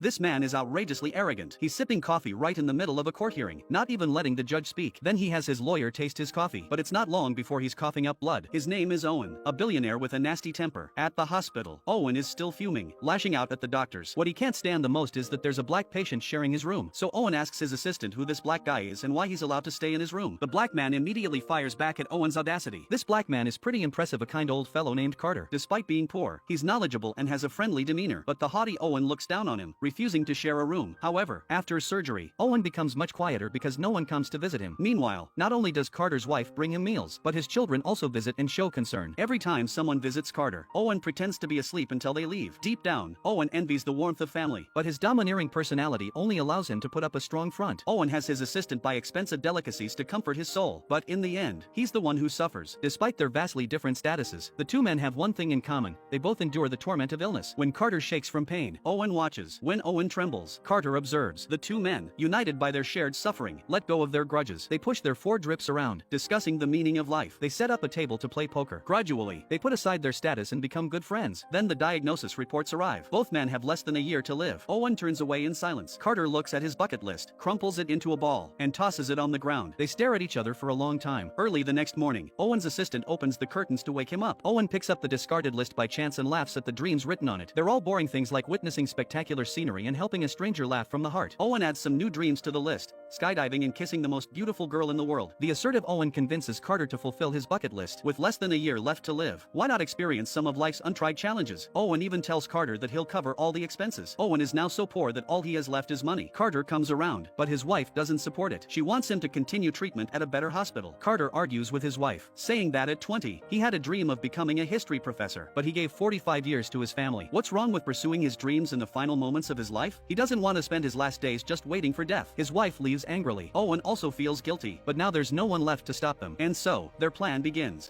This man is outrageously arrogant. He's sipping coffee right in the middle of a court hearing, not even letting the judge speak. Then he has his lawyer taste his coffee, but it's not long before he's coughing up blood. His name is Owen, a billionaire with a nasty temper. At the hospital, Owen is still fuming, lashing out at the doctors. What he can't stand the most is that there's a black patient sharing his room. So Owen asks his assistant who this black guy is and why he's allowed to stay in his room. The black man immediately fires back at Owen's audacity. This black man is pretty impressive, a kind old fellow named Carter. Despite being poor, he's knowledgeable and has a friendly demeanor, but the haughty Owen looks down on him, refusing to share a room. However, after surgery, Owen becomes much quieter because no one comes to visit him. Meanwhile, not only does Carter's wife bring him meals, but his children also visit and show concern. Every time someone visits Carter, Owen pretends to be asleep until they leave. Deep down, Owen envies the warmth of family, but his domineering personality only allows him to put up a strong front. Owen has his assistant buy expensive delicacies to comfort his soul, but in the end, he's the one who suffers. Despite their vastly different statuses, the two men have one thing in common: they both endure the torment of illness. When Carter shakes from pain, Owen watches. When Owen trembles, Carter observes. The two men, united by their shared suffering, let go of their grudges. They push their four drips around, discussing the meaning of life. They set up a table to play poker. Gradually, they put aside their status and become good friends. Then the diagnosis reports arrive. Both men have less than a year to live. Owen turns away in silence. Carter looks at his bucket list, crumples it into a ball, and tosses it on the ground. They stare at each other for a long time. Early the next morning, Owen's assistant opens the curtains to wake him up. Owen picks up the discarded list by chance and laughs at the dreams written on it. They're all boring things like witnessing spectacular scenery and helping a stranger laugh from the heart. Owen adds some new dreams to the list: skydiving and kissing the most beautiful girl in the world. The assertive Owen convinces Carter to fulfill his bucket list. With less than a year left to live, why not experience some of life's untried challenges? Owen even tells Carter that he'll cover all the expenses. Owen is now so poor that all he has left is money. Carter comes around, but his wife doesn't support it. She wants him to continue treatment at a better hospital. Carter argues with his wife, saying that at 20, he had a dream of becoming a history professor, but he gave 45 years to his family. What's wrong with pursuing his dreams in the final moments of his life? He doesn't want to spend his last days just waiting for death. His wife leaves angrily. Owen also feels guilty, but now there's no one left to stop them. And so, their plan begins.